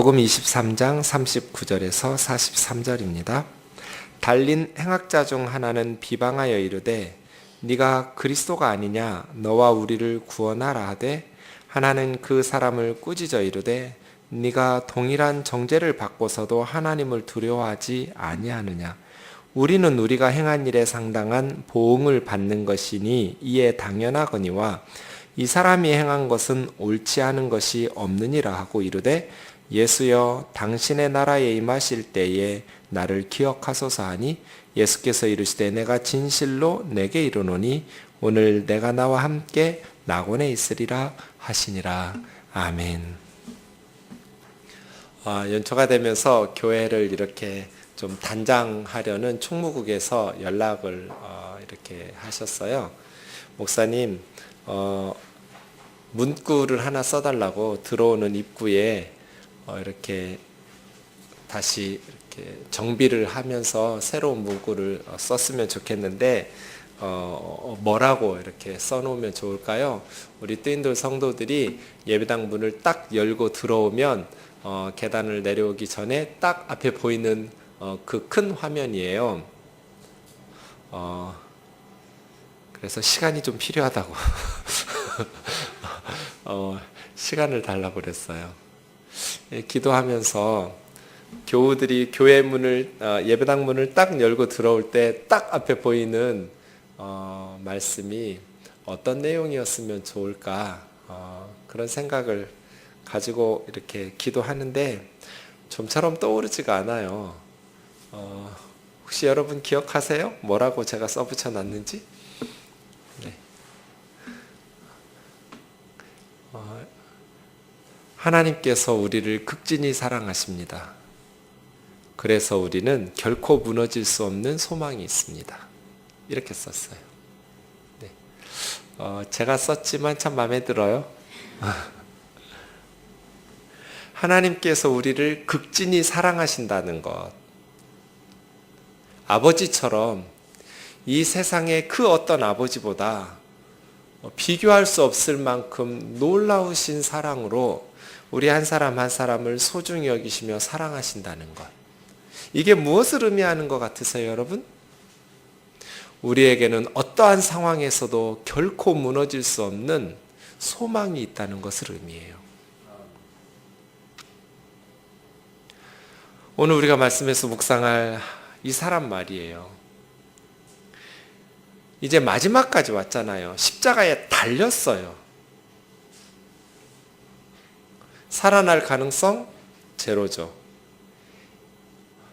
복음 23장 39절에서 43절입니다. 달린 행악자 중 하나는 비방하여 이르되 네가 그리스도가 아니냐 너와 우리를 구원하라 하되 하나는 그 사람을 꾸짖어 이르되 네가 동일한 정죄를 받고서도 하나님을 두려워하지 아니하느냐. 우리는 우리가 행한 일에 상당한 보응을 받는 것이니 이에 당연하거니와 이 사람이 행한 것은 옳지 않은 것이 없느니라 하고 이르되 예수여 당신의 나라에 임하실 때에 나를 기억하소서 하니 예수께서 이르시되 내가 진실로 내게 이르노니 오늘 내가 나와 함께 낙원에 있으리라 하시니라. 아멘. 연초가 되면서 교회를 이렇게 좀 단장하려는 총무국에서 연락을 이렇게 하셨어요. 목사님 문구를 하나 써달라고 들어오는 입구에 이렇게 다시 이렇게 정비를 하면서 새로운 문구를 썼으면 좋겠는데 뭐라고 이렇게 써놓으면 좋을까요? 우리 뜨인돌 성도들이 예배당 문을 딱 열고 들어오면 계단을 내려오기 전에 딱 앞에 보이는 그 큰 화면이에요. 그래서 시간이 좀 필요하다고 시간을 달라고 그랬어요. 기도하면서 교우들이 교회 문을 예배당 문을 딱 열고 들어올 때 딱 앞에 보이는 말씀이 어떤 내용이었으면 좋을까 그런 생각을 가지고 이렇게 기도하는데 좀처럼 떠오르지가 않아요. 혹시 여러분 기억하세요? 뭐라고 제가 써붙여 놨는지? 네. 하나님께서 우리를 극진히 사랑하십니다. 그래서 우리는 결코 무너질 수 없는 소망이 있습니다. 이렇게 썼어요. 네. 제가 썼지만 참 마음에 들어요. 하나님께서 우리를 극진히 사랑하신다는 것. 아버지처럼 이 세상의 그 어떤 아버지보다 비교할 수 없을 만큼 놀라우신 사랑으로 우리 한 사람 한 사람을 소중히 여기시며 사랑하신다는 것. 이게 무엇을 의미하는 것 같으세요, 여러분? 우리에게는 어떠한 상황에서도 결코 무너질 수 없는 소망이 있다는 것을 의미해요. 오늘 우리가 말씀에서 묵상할 이 사람 말이에요. 이제 마지막까지 왔잖아요. 십자가에 달렸어요. 살아날 가능성 제로죠.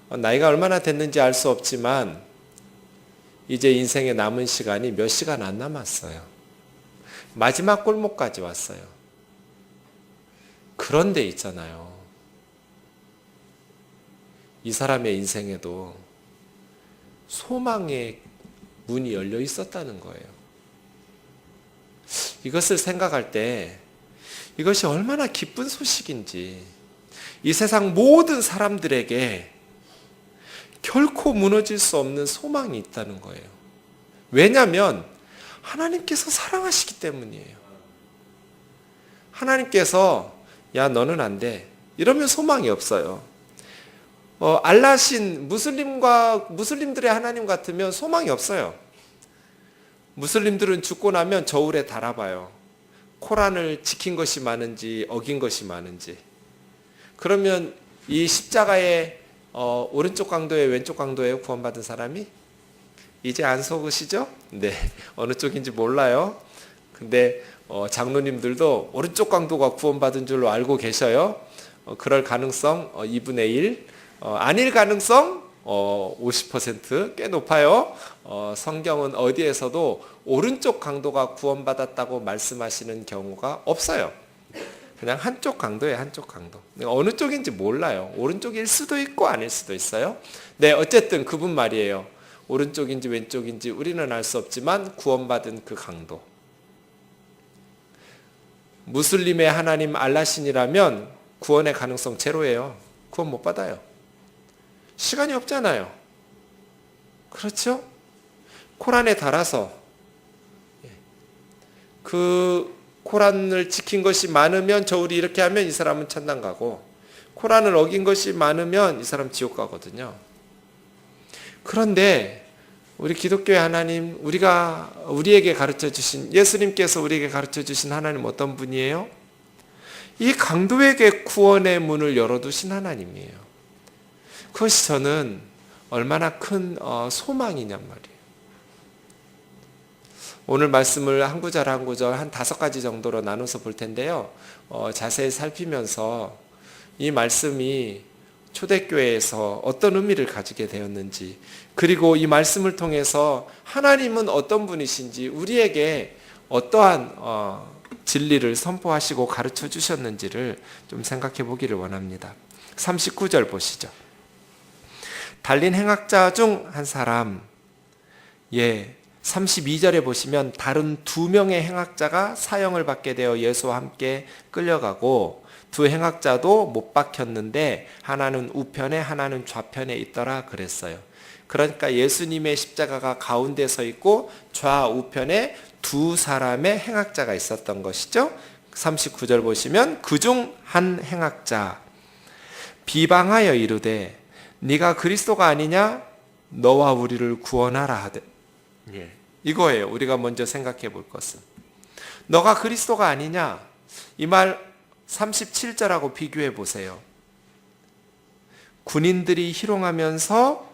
나이가 얼마나 됐는지 알 수 없지만 이제 인생에 남은 시간이 몇 시간 안 남았어요. 마지막 골목까지 왔어요. 그런데 있잖아요. 이 사람의 인생에도 소망의 문이 열려 있었다는 거예요. 이것을 생각할 때 이것이 얼마나 기쁜 소식인지, 이 세상 모든 사람들에게 결코 무너질 수 없는 소망이 있다는 거예요. 왜냐하면 하나님께서 사랑하시기 때문이에요. 하나님께서 야 너는 안 돼 이러면 소망이 없어요. 알라신 무슬림들의 하나님 같으면 소망이 없어요. 무슬림들은 죽고 나면 저울에 달아봐요. 코란을 지킨 것이 많은지 어긴 것이 많은지. 그러면 이 십자가의 오른쪽 강도에 왼쪽 강도에 구원받은 사람이 이제 안 속으시죠? 네, 어느 쪽인지 몰라요. 근데 장로님들도 오른쪽 강도가 구원받은 줄로 알고 계셔요. 그럴 가능성 2분의 1, 아닐 가능성 50% 높아요. 성경은 어디에서도 오른쪽 강도가 구원받았다고 말씀하시는 경우가 없어요. 그냥 한쪽 강도예요, 한쪽 강도. 어느 쪽인지 몰라요. 오른쪽일 수도 있고 아닐 수도 있어요. 네, 어쨌든 그분 말이에요. 오른쪽인지 왼쪽인지 우리는 알 수 없지만 구원받은 그 강도. 무슬림의 하나님 알라신이라면 구원의 가능성 제로예요. 구원 못 받아요. 시간이 없잖아요. 그렇죠? 코란에 달아서 그 코란을 지킨 것이 많으면 저울이 이렇게 하면 이 사람은 천당 가고, 코란을 어긴 것이 많으면 이 사람 지옥 가거든요. 그런데 우리 기독교의 하나님, 우리에게 가르쳐 주신, 예수님께서 우리에게 가르쳐 주신 하나님 어떤 분이에요? 이 강도에게 구원의 문을 열어두신 하나님이에요. 그것이 저는 얼마나 큰 소망이냔 말이에요. 오늘 말씀을 한 구절 한 구절 한 5가지 정도로 나눠서 볼 텐데요. 자세히 살피면서 이 말씀이 초대교회에서 어떤 의미를 가지게 되었는지, 그리고 이 말씀을 통해서 하나님은 어떤 분이신지, 우리에게 어떠한 진리를 선포하시고 가르쳐 주셨는지를 좀 생각해 보기를 원합니다. 39절 보시죠. 달린 행악자 중 한 사람, 32절에 보시면 다른 2명의 행악자가 사형을 받게 되어 예수와 함께 끌려가고, 2 행악자도 못 박혔는데 하나는 우편에 하나는 좌편에 있더라 그랬어요. 그러니까 예수님의 십자가가 가운데 서 있고 좌우편에 2 사람의 행악자가 있었던 것이죠. 39절 보시면 그중 한 행악자 비방하여 이르되 네가 그리스도가 아니냐 너와 우리를 구원하라 하되. 이거예요. 우리가 먼저 생각해 볼 것은. 너가 그리스도가 아니냐, 이 말 37절하고 비교해 보세요. 군인들이 희롱하면서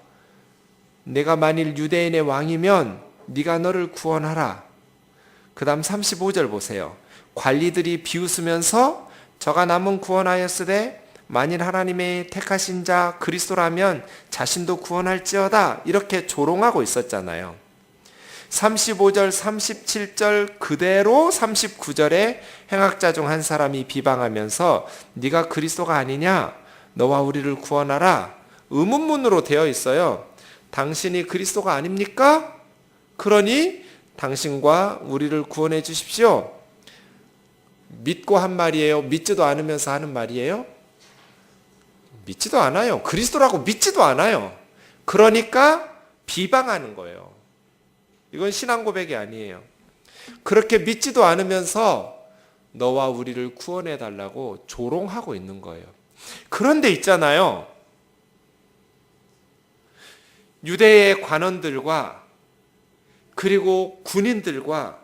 내가 만일 유대인의 왕이면 네가 너를 구원하라. 그 다음 35절 보세요. 관리들이 비웃으면서 저가 남은 구원하였으되 만일 하나님의 택하신 자 그리스도라면 자신도 구원할지어다, 이렇게 조롱하고 있었잖아요. 35절 37절 그대로 39절에 행악자 중 한 사람이 비방하면서 네가 그리스도가 아니냐 너와 우리를 구원하라, 의문문으로 되어 있어요. 당신이 그리스도가 아닙니까? 그러니 당신과 우리를 구원해 주십시오. 믿고 한 말이에요? 믿지도 않으면서 하는 말이에요? 믿지도 않아요. 그리스도라고 믿지도 않아요. 그러니까 비방하는 거예요. 이건 신앙 고백이 아니에요. 그렇게 믿지도 않으면서 너와 우리를 구원해 달라고 조롱하고 있는 거예요. 그런데 있잖아요. 유대의 관원들과 그리고 군인들과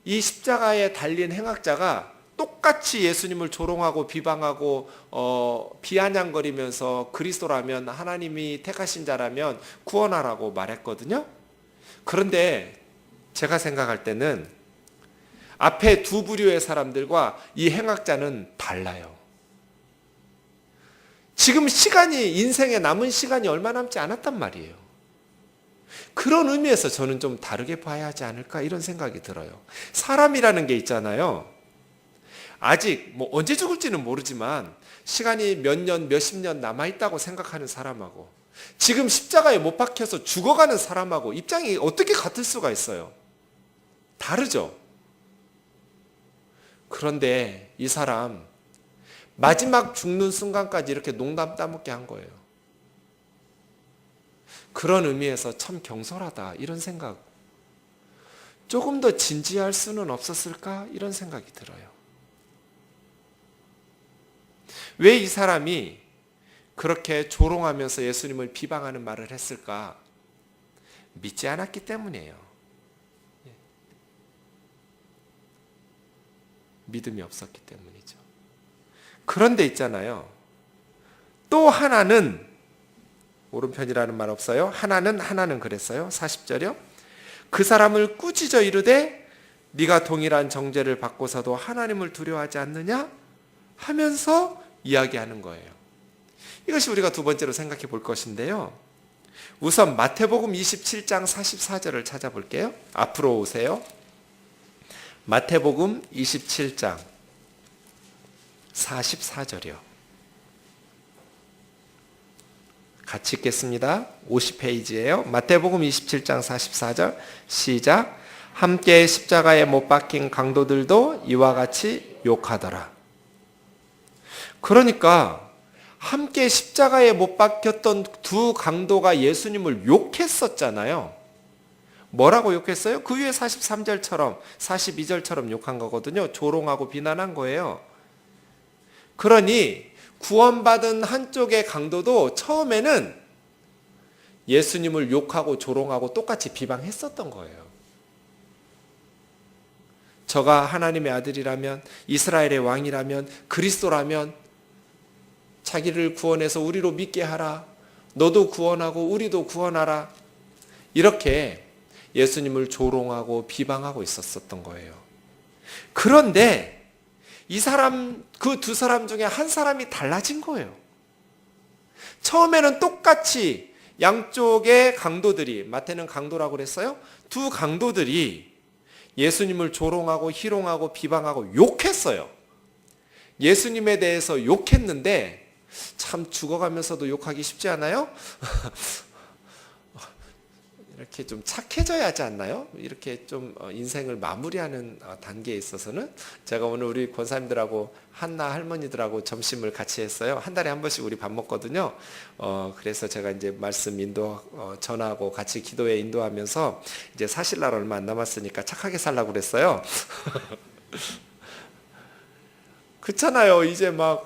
이 십자가에 달린 행악자가 똑같이 예수님을 조롱하고 비방하고 비아냥거리면서 그리스도라면, 하나님이 택하신 자라면 구원하라고 말했거든요. 그런데 제가 생각할 때는 앞에 2 부류의 사람들과 이 행악자는 달라요. 지금 인생에 남은 시간이 얼마 남지 않았단 말이에요. 그런 의미에서 저는 좀 다르게 봐야 하지 않을까, 이런 생각이 들어요. 사람이라는 게 있잖아요. 아직 언제 죽을지는 모르지만 시간이 몇 년, 몇십 년 남아있다고 생각하는 사람하고 지금 십자가에 못 박혀서 죽어가는 사람하고 입장이 어떻게 같을 수가 있어요? 다르죠? 그런데 이 사람 마지막 죽는 순간까지 이렇게 농담 따먹게 한 거예요. 그런 의미에서 참 경솔하다, 이런 생각. 조금 더 진지할 수는 없었을까, 이런 생각이 들어요. 왜 이 사람이 그렇게 조롱하면서 예수님을 비방하는 말을 했을까? 믿지 않았기 때문이에요. 믿음이 없었기 때문이죠. 그런데 있잖아요. 또 하나는, 오른편이라는 말 없어요? 하나는 그랬어요. 40절이요. 그 사람을 꾸짖어 이르되 네가 동일한 정죄를 받고서도 하나님을 두려워하지 않느냐? 하면서 이야기하는 거예요. 이것이 우리가 2번째로 생각해 볼 것인데요. 우선 마태복음 27장 44절을 찾아볼게요. 앞으로 오세요. 마태복음 27장 44절이요. 같이 읽겠습니다. 50페이지예요. 마태복음 27장 44절 시작. 함께 십자가에 못 박힌 강도들도 이와 같이 욕하더라. 그러니까 함께 십자가에 못 박혔던 2 강도가 예수님을 욕했었잖아요. 뭐라고 욕했어요? 그 위에 43절처럼 42절처럼 욕한 거거든요. 조롱하고 비난한 거예요. 그러니 구원받은 한쪽의 강도도 처음에는 예수님을 욕하고 조롱하고 똑같이 비방했었던 거예요. 저가 하나님의 아들이라면, 이스라엘의 왕이라면, 그리스도라면 자기를 구원해서 우리로 믿게 하라. 너도 구원하고 우리도 구원하라. 이렇게 예수님을 조롱하고 비방하고 있었던 거예요. 그런데 이 사람, 그 두 사람 중에 한 사람이 달라진 거예요. 처음에는 똑같이 양쪽의 강도들이, 마태는 강도라고 그랬어요? 두 강도들이 예수님을 조롱하고 희롱하고 비방하고 욕했어요. 예수님에 대해서 욕했는데 참 죽어가면서도 욕하기 쉽지 않아요? 이렇게 좀 착해져야 하지 않나요? 이렇게 좀 인생을 마무리하는 단계에 있어서는. 제가 오늘 우리 권사님들하고 한나 할머니들하고 점심을 같이 했어요. 한 달에 한 번씩 우리 밥 먹거든요. 그래서 제가 이제 말씀 인도 전하고 같이 기도에 인도하면서 이제 사실날 얼마 안 남았으니까 착하게 살라고 그랬어요. 그렇잖아요. 이제 막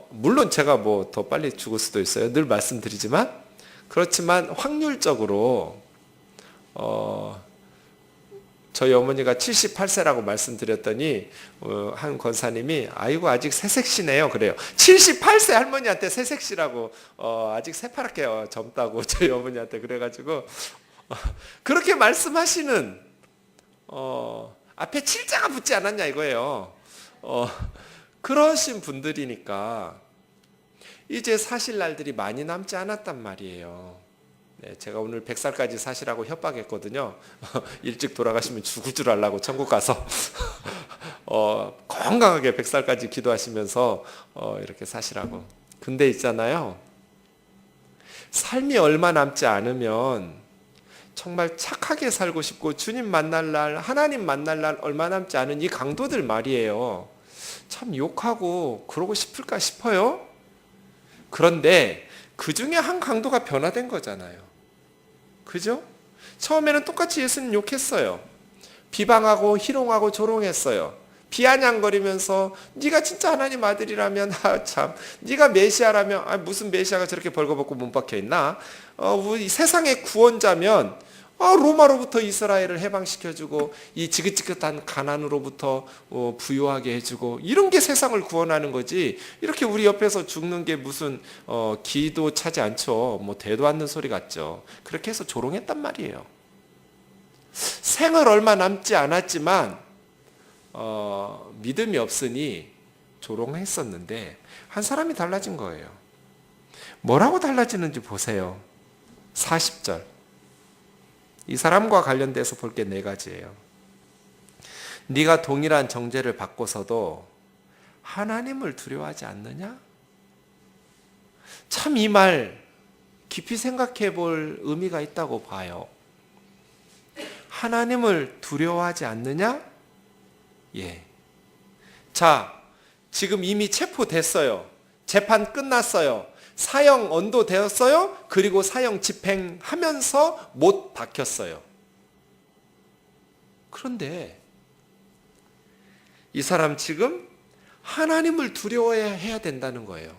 물론 제가 뭐 더 빨리 죽을 수도 있어요. 늘 말씀드리지만. 그렇지만 확률적으로 저희 어머니가 78세라고 말씀드렸더니 한 권사님이 아이고 아직 새색시네요 그래요. 78세 할머니한테 새색시라고 아직 새파랗게 젊다고 저희 어머니한테 그래가지고 그렇게 말씀하시는 앞에 7자가 붙지 않았냐 이거예요. 그러신 분들이니까 이제 사실 날들이 많이 남지 않았단 말이에요. 네, 제가 오늘 100살까지 사시라고 협박했거든요. 일찍 돌아가시면 죽을 줄 알라고 천국 가서 건강하게 100살까지 기도하시면서 이렇게 사시라고. 근데 있잖아요. 삶이 얼마 남지 않으면 정말 착하게 살고 싶고 주님 만날 날, 하나님 만날 날 얼마 남지 않은 이 강도들 말이에요. 참 욕하고 그러고 싶을까 싶어요. 그런데 그 중에 한 강도가 변화된 거잖아요. 그죠? 처음에는 똑같이 예수님 욕했어요. 비방하고 희롱하고 조롱했어요. 비아냥거리면서 네가 진짜 하나님 아들이라면 참 네가 메시아라면 무슨 메시아가 저렇게 벌거벗고 못 박혀 있나? 세상의 구원자면 로마로부터 이스라엘을 해방시켜주고 이 지긋지긋한 가난으로부터 부유하게 해주고 이런 게 세상을 구원하는 거지. 이렇게 우리 옆에서 죽는 게 무슨 기도 차지 않죠. 뭐 대도 않는 소리 같죠. 그렇게 해서 조롱했단 말이에요. 생을 얼마 남지 않았지만 믿음이 없으니 조롱했었는데 한 사람이 달라진 거예요. 뭐라고 달라지는지 보세요. 40절. 이 사람과 관련돼서 볼 게 4가지예요. 네가 동일한 정죄를 받고서도 하나님을 두려워하지 않느냐? 참 이 말 깊이 생각해 볼 의미가 있다고 봐요. 하나님을 두려워하지 않느냐? 예. 자, 지금 이미 체포됐어요. 재판 끝났어요. 사형 언도되었어요. 그리고 사형 집행하면서 못 박혔어요. 그런데 이 사람 지금 하나님을 두려워해야 된다는 거예요.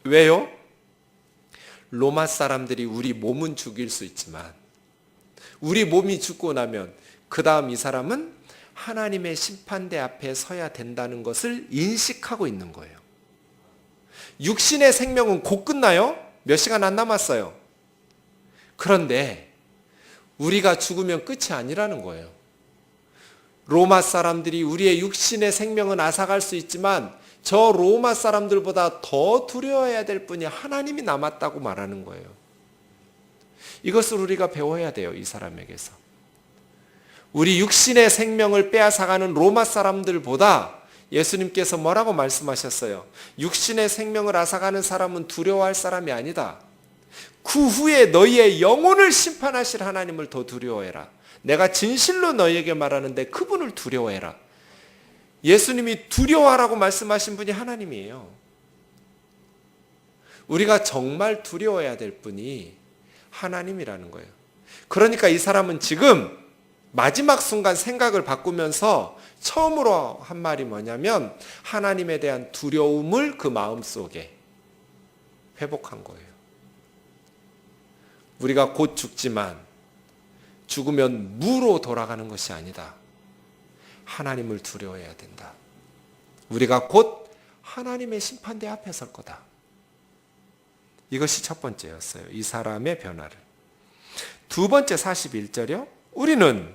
왜요? 로마 사람들이 우리 몸은 죽일 수 있지만 우리 몸이 죽고 나면 그 다음 이 사람은 하나님의 심판대 앞에 서야 된다는 것을 인식하고 있는 거예요. 육신의 생명은 곧 끝나요? 몇 시간 안 남았어요. 그런데 우리가 죽으면 끝이 아니라는 거예요. 로마 사람들이 우리의 육신의 생명은 앗아갈 수 있지만 저 로마 사람들보다 더 두려워해야 될 분이 하나님이 남았다고 말하는 거예요. 이것을 우리가 배워야 돼요. 이 사람에게서. 우리 육신의 생명을 빼앗아가는 로마 사람들보다 예수님께서 뭐라고 말씀하셨어요? 육신의 생명을 앗아가는 사람은 두려워할 사람이 아니다. 그 후에 너희의 영혼을 심판하실 하나님을 더 두려워해라. 내가 진실로 너희에게 말하는데 그분을 두려워해라. 예수님이 두려워하라고 말씀하신 분이 하나님이에요. 우리가 정말 두려워해야 될 분이 하나님이라는 거예요. 그러니까 이 사람은 지금 마지막 순간 생각을 바꾸면서 처음으로 한 말이 뭐냐면 하나님에 대한 두려움을 그 마음속에 회복한 거예요. 우리가 곧 죽지만 죽으면 무로 돌아가는 것이 아니다. 하나님을 두려워해야 된다. 우리가 곧 하나님의 심판대 앞에 설 거다. 이것이 첫 번째였어요. 이 사람의 변화를. 두 번째 41절이요. 우리는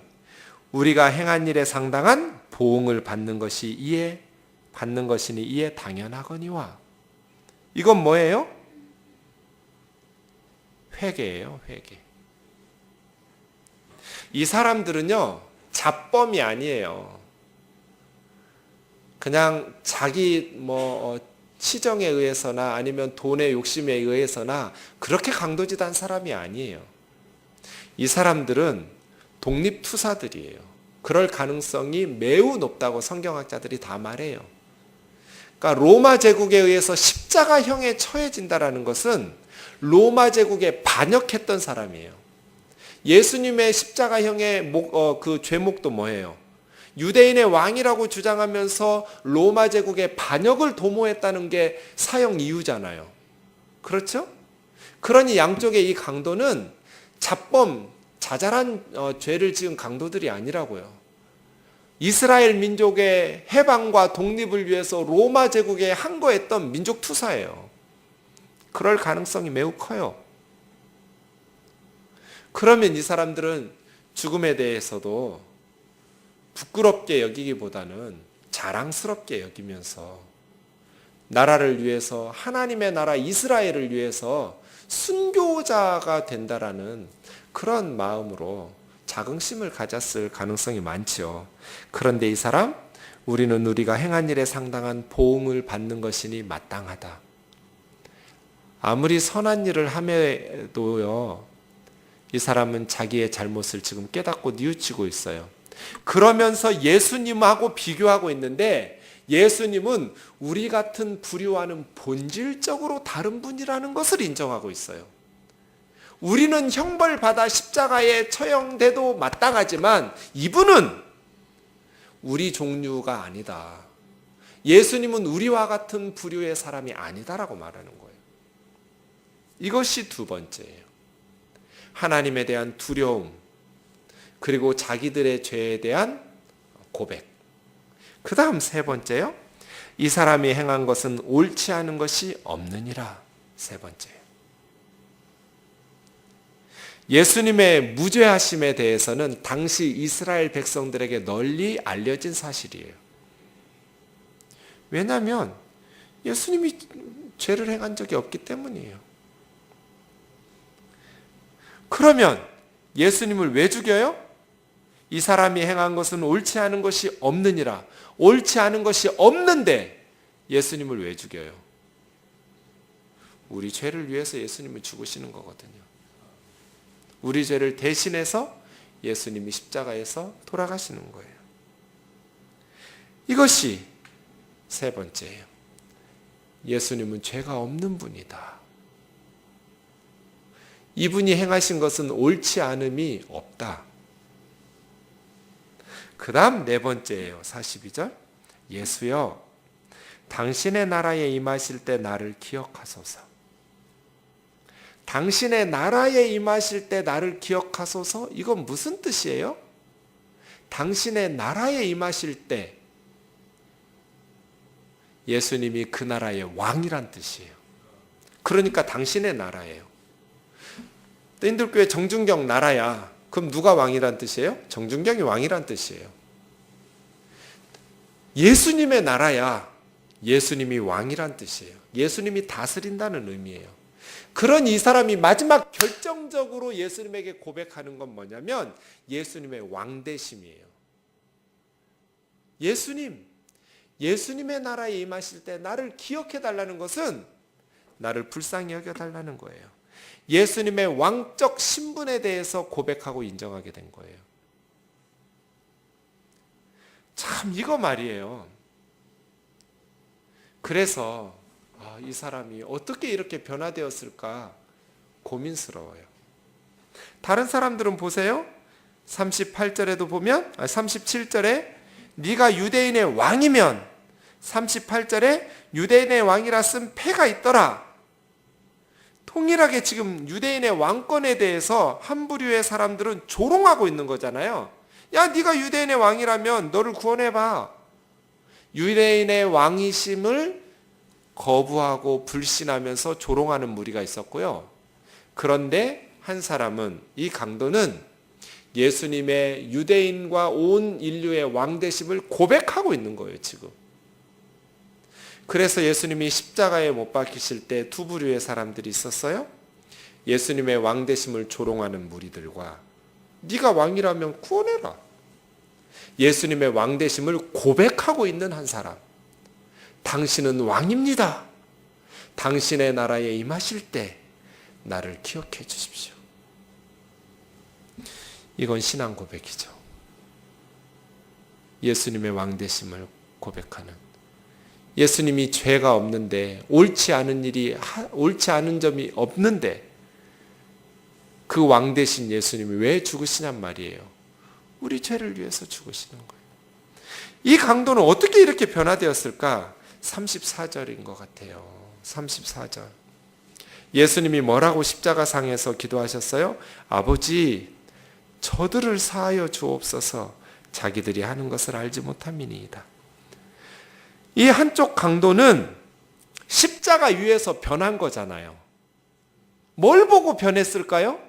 우리가 행한 일에 상당한 보응을 받는 것이니 이에 당연하거니와. 이건 뭐예요? 회개예요, 회개. 이 사람들은요, 잡범이 아니에요. 그냥 자기 치정에 의해서나 아니면 돈의 욕심에 의해서나 그렇게 강도짓한 사람이 아니에요. 이 사람들은 독립투사들이에요. 그럴 가능성이 매우 높다고 성경학자들이 다 말해요. 그러니까 로마 제국에 의해서 십자가형에 처해진다라는 것은 로마 제국에 반역했던 사람이에요. 예수님의 십자가형의 그 죄목도 뭐예요? 유대인의 왕이라고 주장하면서 로마 제국의 반역을 도모했다는 게 사형 이유잖아요. 그렇죠? 그러니 양쪽의 이 강도는 잡범, 자잘한 죄를 지은 강도들이 아니라고요. 이스라엘 민족의 해방과 독립을 위해서 로마 제국에 항거했던 민족 투사예요. 그럴 가능성이 매우 커요. 그러면 이 사람들은 죽음에 대해서도 부끄럽게 여기기보다는 자랑스럽게 여기면서 나라를 위해서, 하나님의 나라 이스라엘을 위해서 순교자가 된다라는 그런 마음으로 자긍심을 가졌을 가능성이 많죠. 그런데 이 사람, 우리는 우리가 행한 일에 상당한 보응을 받는 것이니 마땅하다. 아무리 선한 일을 함에도요, 이 사람은 자기의 잘못을 지금 깨닫고 뉘우치고 있어요. 그러면서 예수님하고 비교하고 있는데 예수님은 우리 같은 부류와는 본질적으로 다른 분이라는 것을 인정하고 있어요. 우리는 형벌받아 십자가에 처형돼도 마땅하지만 이분은 우리 종류가 아니다. 예수님은 우리와 같은 부류의 사람이 아니다라고 말하는 거예요. 이것이 두 번째예요. 하나님에 대한 두려움, 그리고 자기들의 죄에 대한 고백. 그 다음 세 번째요. 이 사람이 행한 것은 옳지 않은 것이 없느니라. 세 번째예요. 예수님의 무죄하심에 대해서는 당시 이스라엘 백성들에게 널리 알려진 사실이에요. 왜냐하면 예수님이 죄를 행한 적이 없기 때문이에요. 그러면 예수님을 왜 죽여요? 이 사람이 행한 것은 옳지 않은 것이 없느니라. 옳지 않은 것이 없는데 예수님을 왜 죽여요? 우리 죄를 위해서 예수님을 죽으시는 거거든요. 우리 죄를 대신해서 예수님이 십자가에서 돌아가시는 거예요. 이것이 세 번째예요. 예수님은 죄가 없는 분이다. 이분이 행하신 것은 옳지 않음이 없다. 그 다음 네 번째예요. 42절. 예수여, 당신의 나라에 임하실 때 나를 기억하소서. 당신의 나라에 임하실 때 나를 기억하소서. 이건 무슨 뜻이에요? 당신의 나라에 임하실 때 예수님이 그 나라의 왕이란 뜻이에요. 그러니까 당신의 나라예요. 인들교회 정준경 나라야. 그럼 누가 왕이란 뜻이에요? 정준경이 왕이란 뜻이에요. 예수님의 나라야. 예수님이 왕이란 뜻이에요. 예수님이 다스린다는 의미예요. 그런 이 사람이 마지막 결정적으로 예수님에게 고백하는 건 뭐냐면 예수님의 왕대심이에요. 예수님의 나라에 임하실 때 나를 기억해 달라는 것은 나를 불쌍히 여겨 달라는 거예요. 예수님의 왕적 신분에 대해서 고백하고 인정하게 된 거예요. 참 이거 말이에요. 그래서 이 사람이 어떻게 이렇게 변화되었을까 고민스러워요. 다른 사람들은 보세요. 38절에도 보면 37절에 네가 유대인의 왕이면 38절에 유대인의 왕이라 쓴 패가 있더라. 통일하게 지금 유대인의 왕권에 대해서 한 부류의 사람들은 조롱하고 있는 거잖아요. 야, 네가 유대인의 왕이라면 너를 구원해봐. 유대인의 왕이심을 거부하고 불신하면서 조롱하는 무리가 있었고요. 그런데 한 사람은, 이 강도는 예수님의 유대인과 온 인류의 왕되심을 고백하고 있는 거예요, 지금. 그래서 예수님이 십자가에 못 박히실 때 두 부류의 사람들이 있었어요. 예수님의 왕되심을 조롱하는 무리들과 네가 왕이라면 구원해라. 예수님의 왕되심을 고백하고 있는 한 사람. 당신은 왕입니다. 당신의 나라에 임하실 때 나를 기억해 주십시오. 이건 신앙 고백이죠. 예수님의 왕되심을 고백하는. 예수님이 죄가 없는데, 옳지 않은 점이 없는데 그 왕되신 예수님이 왜 죽으시냔 말이에요. 우리 죄를 위해서 죽으시는 거예요. 이 강도는 어떻게 이렇게 변화되었을까? 34절인 것 같아요. 34절. 예수님이 뭐라고 십자가상에서 기도하셨어요? 아버지, 저들을 사하여 주옵소서. 자기들이 하는 것을 알지 못함이니이다. 이 한쪽 강도는 십자가 위에서 변한 거잖아요. 뭘 보고 변했을까요?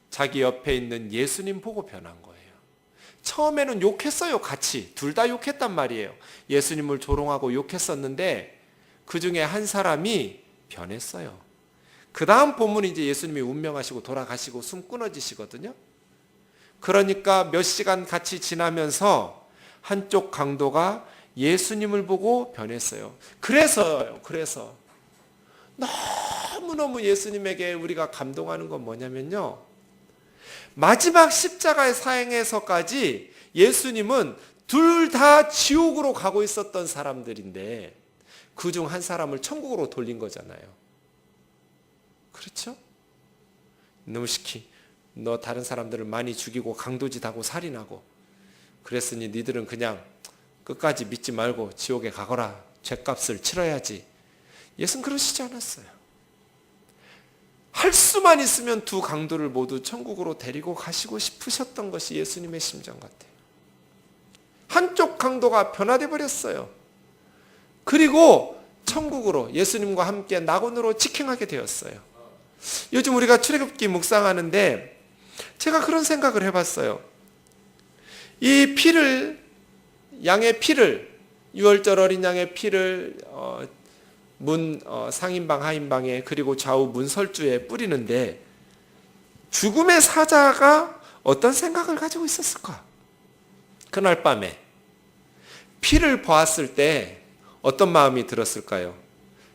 자기 옆에 있는 예수님 보고 변한 거예요. 처음에는 욕했어요, 같이. 둘 다 욕했단 말이에요. 예수님을 조롱하고 욕했었는데 그 중에 한 사람이 변했어요. 그 다음 본문이 이제 예수님이 운명하시고 돌아가시고 숨 끊어지시거든요. 그러니까 몇 시간 같이 지나면서 한쪽 강도가 예수님을 보고 변했어요. 그래서 너무너무 예수님에게 우리가 감동하는 건 뭐냐면요, 마지막 십자가의 사행에서까지 예수님은 둘 다 지옥으로 가고 있었던 사람들인데 그 중 한 사람을 천국으로 돌린 거잖아요. 그렇죠? 너무 시키. 너 다른 사람들을 많이 죽이고 강도짓하고 살인하고 그랬으니 니들은 그냥 끝까지 믿지 말고 지옥에 가거라. 죄값을 치러야지. 예수는 그러시지 않았어요. 할 수만 있으면 두 강도를 모두 천국으로 데리고 가시고 싶으셨던 것이 예수님의 심정 같아요. 한쪽 강도가 변화돼 버렸어요. 그리고 천국으로 예수님과 함께 낙원으로 직행하게 되었어요. 요즘 우리가 출애굽기 묵상하는데 제가 그런 생각을 해봤어요. 이 피를, 양의 피를, 유월절 어린 양의 피를 상인방 하인방에 그리고 좌우 문설주에 뿌리는데 죽음의 사자가 어떤 생각을 가지고 있었을까? 그날 밤에 피를 보았을 때 어떤 마음이 들었을까요?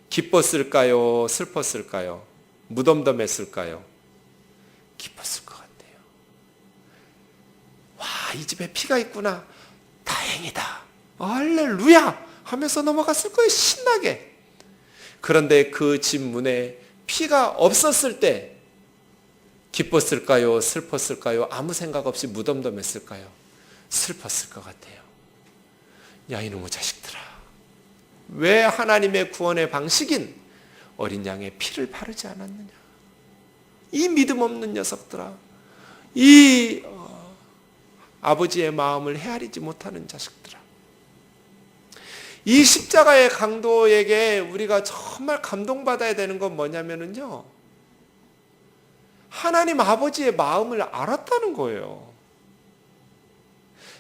기뻤을까요? 슬펐을까요? 무덤덤했을까요? 기뻤을 것 같아요. 와, 이 집에 피가 있구나. 다행이다. 할렐루야! 하면서 넘어갔을 거예요. 신나게. 그런데 그 집 문에 피가 없었을 때 기뻤을까요? 슬펐을까요? 아무 생각 없이 무덤덤했을까요? 슬펐을 것 같아요. 야, 이놈의 자식들아. 왜 하나님의 구원의 방식인 어린 양의 피를 바르지 않았느냐? 이 믿음 없는 녀석들아. 이 아버지의 마음을 헤아리지 못하는 자식들아. 이 십자가의 강도에게 우리가 정말 감동받아야 되는 건 뭐냐면요, 하나님 아버지의 마음을 알았다는 거예요.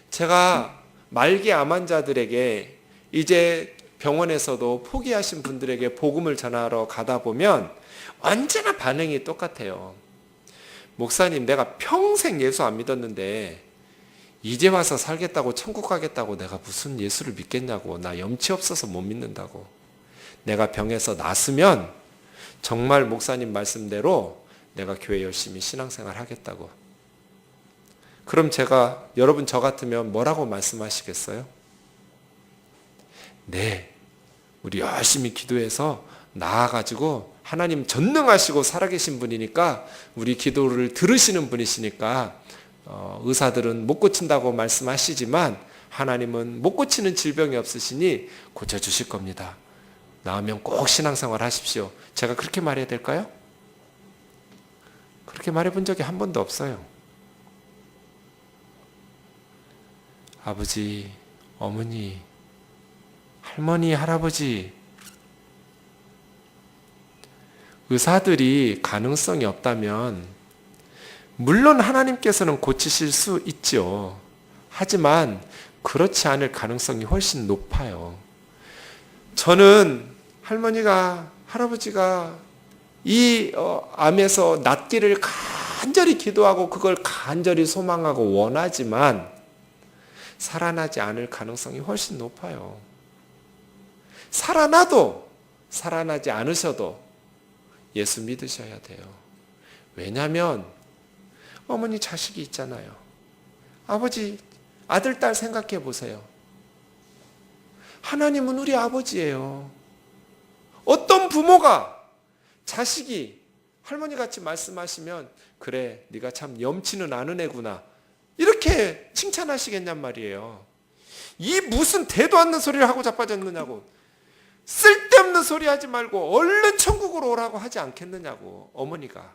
제가 말기 암 환자들에게, 이제 병원에서도 포기하신 분들에게 복음을 전하러 가다 보면 언제나 반응이 똑같아요. 목사님, 내가 평생 예수 안 믿었는데 이제 와서 살겠다고, 천국 가겠다고 내가 무슨 예수를 믿겠냐고. 나 염치 없어서 못 믿는다고. 내가 병에서 낫으면 정말 목사님 말씀대로 내가 교회 열심히 신앙생활 하겠다고. 그럼 제가, 여러분 저 같으면 뭐라고 말씀하시겠어요? 네, 우리 열심히 기도해서 나아가지고 하나님 전능하시고 살아계신 분이니까, 우리 기도를 들으시는 분이시니까 의사들은 못 고친다고 말씀하시지만 하나님은 못 고치는 질병이 없으시니 고쳐주실 겁니다. 나으면 꼭 신앙생활 하십시오. 제가 그렇게 말해야 될까요? 그렇게 말해본 적이 한 번도 없어요. 아버지, 어머니, 할머니, 할아버지, 의사들이 가능성이 없다면 물론 하나님께서는 고치실 수 있죠. 하지만 그렇지 않을 가능성이 훨씬 높아요. 저는 할머니가, 할아버지가 이 암에서 낫기를 간절히 기도하고 그걸 간절히 소망하고 원하지만 살아나지 않을 가능성이 훨씬 높아요. 살아나지 않으셔도 예수 믿으셔야 돼요. 왜냐하면 어머니 자식이 있잖아요. 아버지, 아들, 딸 생각해 보세요. 하나님은 우리 아버지예요. 어떤 부모가 자식이 할머니같이 말씀하시면 그래, 네가 참 염치는 않은 애구나 이렇게 칭찬하시겠냔 말이에요. 이 무슨 대도 않는 소리를 하고 자빠졌느냐고, 쓸데없는 소리 하지 말고 얼른 천국으로 오라고 하지 않겠느냐고. 어머니가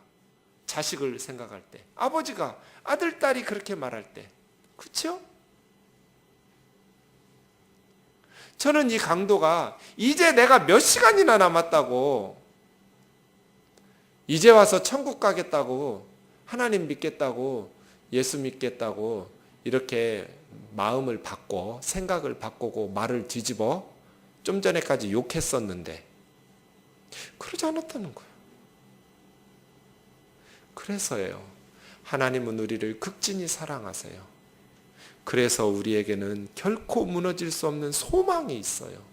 자식을 생각할 때, 아버지가 아들, 딸이 그렇게 말할 때, 그렇죠? 저는 이 강도가 이제 내가 몇 시간이나 남았다고, 이제 와서 천국 가겠다고, 하나님 믿겠다고, 예수 믿겠다고 이렇게 마음을 바꿔, 생각을 바꾸고 말을 뒤집어 좀 전에까지 욕했었는데 그러지 않았다는 거예요. 그래서예요. 하나님은 우리를 극진히 사랑하세요. 그래서 우리에게는 결코 무너질 수 없는 소망이 있어요.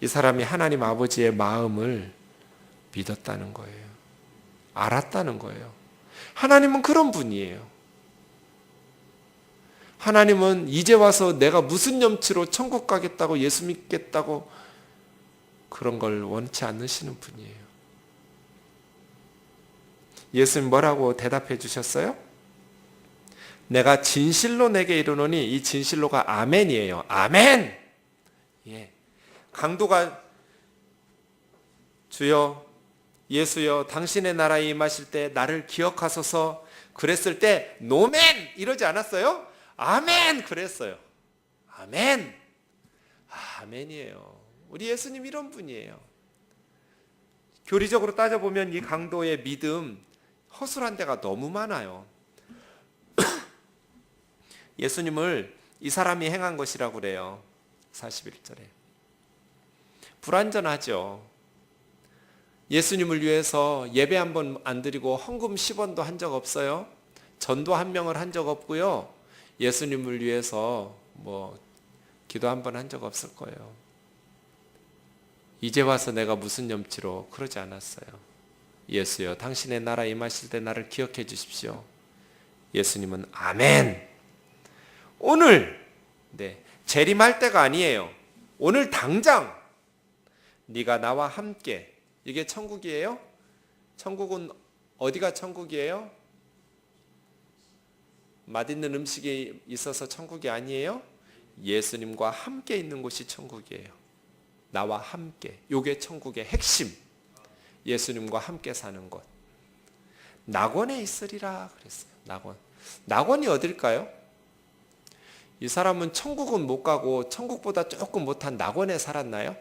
이 사람이 하나님 아버지의 마음을 믿었다는 거예요. 알았다는 거예요. 하나님은 그런 분이에요. 하나님은 이제 와서 내가 무슨 염치로 천국 가겠다고, 예수 믿겠다고 그런 걸 원치 않으시는 분이에요. 예수님 뭐라고 대답해 주셨어요? 내가 진실로 내게 이르노니, 이 진실로가 아멘이에요. 아멘! 예. 강도가 주여, 예수여, 당신의 나라에 임하실 때 나를 기억하소서 그랬을 때 노멘! 이러지 않았어요? 아멘! 그랬어요. 아멘! 아멘이에요. 우리 예수님 이런 분이에요. 교리적으로 따져보면 이 강도의 믿음 허술한 데가 너무 많아요. 예수님을 이 사람이 행한 것이라고 그래요. 41절에. 불완전하죠. 예수님을 위해서 예배 한 번 안 드리고 헌금 10원도 한 적 없어요. 전도 한 명을 한 적 없고요. 예수님을 위해서 기도 한 번 한 적 없을 거예요. 이제 와서 내가 무슨 염치로, 그러지 않았어요. 예수여, 당신의 나라 임하실 때 나를 기억해 주십시오. 예수님은 아멘. 오늘 재림할 때가 아니에요. 오늘 당장 네가 나와 함께. 이게 천국이에요? 천국은 어디가 천국이에요? 맛있는 음식이 있어서 천국이 아니에요? 예수님과 함께 있는 곳이 천국이에요. 나와 함께. 이게 천국의 핵심. 예수님과 함께 사는 곳. 낙원에 있으리라 그랬어요. 낙원이 어딜까요? 이 사람은 천국은 못 가고 천국보다 조금 못한 낙원에 살았나요?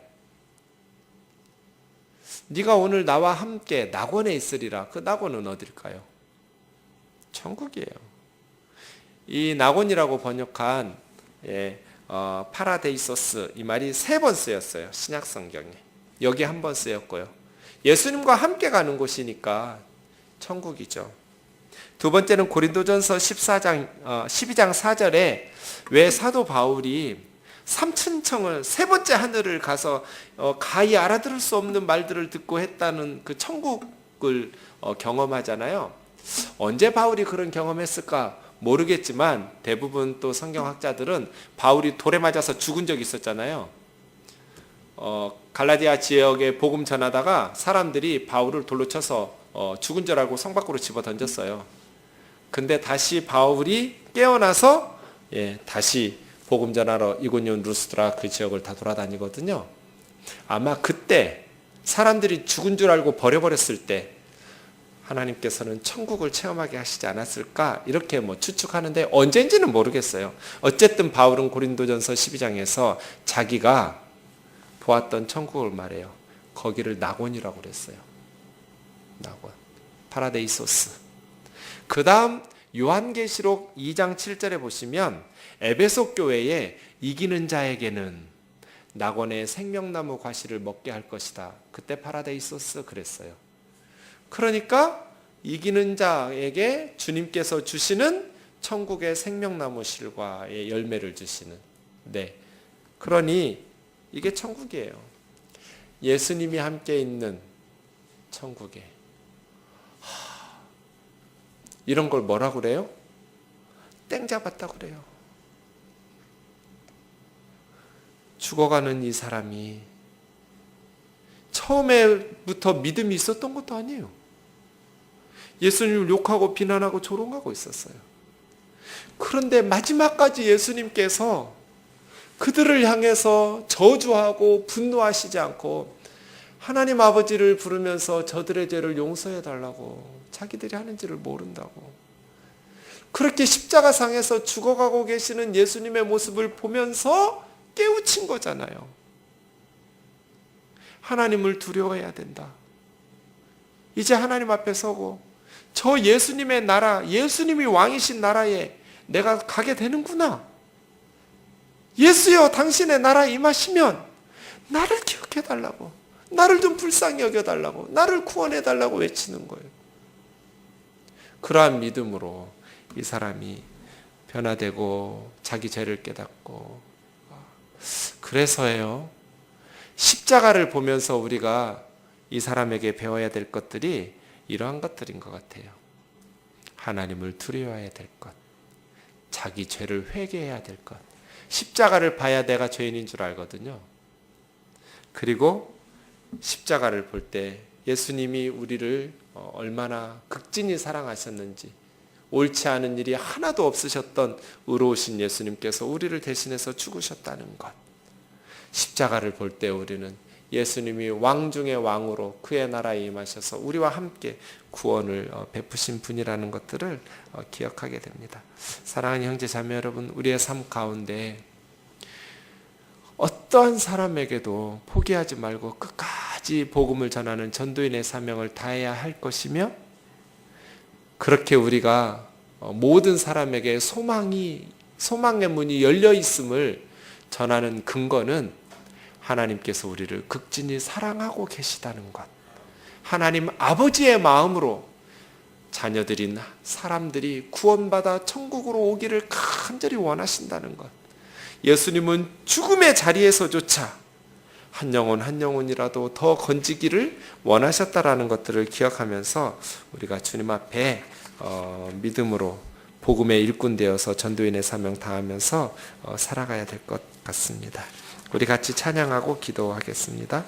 네가 오늘 나와 함께 낙원에 있으리라. 그 낙원은 어딜까요? 천국이에요. 이 낙원이라고 번역한 파라데이소스, 이 말이 3번 쓰였어요. 신약 성경에. 여기 한 번 쓰였고요. 예수님과 함께 가는 곳이니까 천국이죠. 두 번째는 고린도전서 12장 4절에 왜 사도 바울이 삼천청을, 세 번째 하늘을 가서 가히 알아들을 수 없는 말들을 듣고 했다는 그 천국을 경험하잖아요. 언제 바울이 그런 경험했을까 모르겠지만 대부분 또 성경학자들은 바울이 돌에 맞아서 죽은 적이 있었잖아요. 갈라디아 지역에 복음 전하다가 사람들이 바울을 돌로 쳐서 죽은 줄 알고 성 밖으로 집어 던졌어요. 근데 다시 바울이 깨어나서 다시 복음 전하러 이고니온 루스드라 그 지역을 다 돌아다니거든요. 아마 그때 사람들이 죽은 줄 알고 버려버렸을 때 하나님께서는 천국을 체험하게 하시지 않았을까 이렇게 추측하는데 언제인지는 모르겠어요. 어쨌든 바울은 고린도전서 12장에서 자기가 보았던 천국을 말해요. 거기를 낙원이라고 그랬어요. 낙원, 파라데이소스. 그 다음 요한계시록 2장 7절에 보시면 에베소 교회에 이기는 자에게는 낙원의 생명나무 과실을 먹게 할 것이다. 그때 파라데이소스 그랬어요. 그러니까 이기는 자에게 주님께서 주시는 천국의 생명나무 실과의 열매를 주시는. 그러니 이게 천국이에요. 예수님이 함께 있는 천국에. 이런 걸 뭐라 그래요? 땡 잡았다고 그래요. 죽어가는 이 사람이 처음에부터 믿음이 있었던 것도 아니에요. 예수님을 욕하고 비난하고 조롱하고 있었어요. 그런데 마지막까지 예수님께서 그들을 향해서 저주하고 분노하시지 않고 하나님 아버지를 부르면서 저들의 죄를 용서해 달라고, 자기들이 하는지를 모른다고, 그렇게 십자가상에서 죽어가고 계시는 예수님의 모습을 보면서 깨우친 거잖아요. 하나님을 두려워해야 된다. 이제 하나님 앞에 서고 저 예수님의 나라, 예수님이 왕이신 나라에 내가 가게 되는구나. 예수여, 당신의 나라에 임하시면 나를 기억해달라고, 나를 좀 불쌍히 여겨달라고, 나를 구원해달라고 외치는 거예요. 그러한 믿음으로 이 사람이 변화되고 자기 죄를 깨닫고, 그래서예요, 십자가를 보면서 우리가 이 사람에게 배워야 될 것들이 이러한 것들인 것 같아요. 하나님을 두려워해야 될 것, 자기 죄를 회개해야 될 것. 십자가를 봐야 내가 죄인인 줄 알거든요. 그리고 십자가를 볼 때 예수님이 우리를 얼마나 극진히 사랑하셨는지, 옳지 않은 일이 하나도 없으셨던 의로우신 예수님께서 우리를 대신해서 죽으셨다는 것. 십자가를 볼 때 우리는 예수님이 왕 중의 왕으로 그의 나라에 임하셔서 우리와 함께 구원을 베푸신 분이라는 것들을 기억하게 됩니다. 사랑하는 형제 자매 여러분, 우리의 삶 가운데 어떠한 사람에게도 포기하지 말고 끝까지 복음을 전하는 전도인의 사명을 다해야 할 것이며, 그렇게 우리가 모든 사람에게 소망의 문이 열려 있음을 전하는 근거는 하나님께서 우리를 극진히 사랑하고 계시다는 것, 하나님 아버지의 마음으로 자녀들인 사람들이 구원받아 천국으로 오기를 간절히 원하신다는 것, 예수님은 죽음의 자리에서조차 한 영혼이라도 더 건지기를 원하셨다라는 것들을 기억하면서 우리가 주님 앞에 믿음으로 복음의 일꾼 되어서 전도인의 사명 다하면서 살아가야 될 것 같습니다. 우리 같이 찬양하고 기도하겠습니다.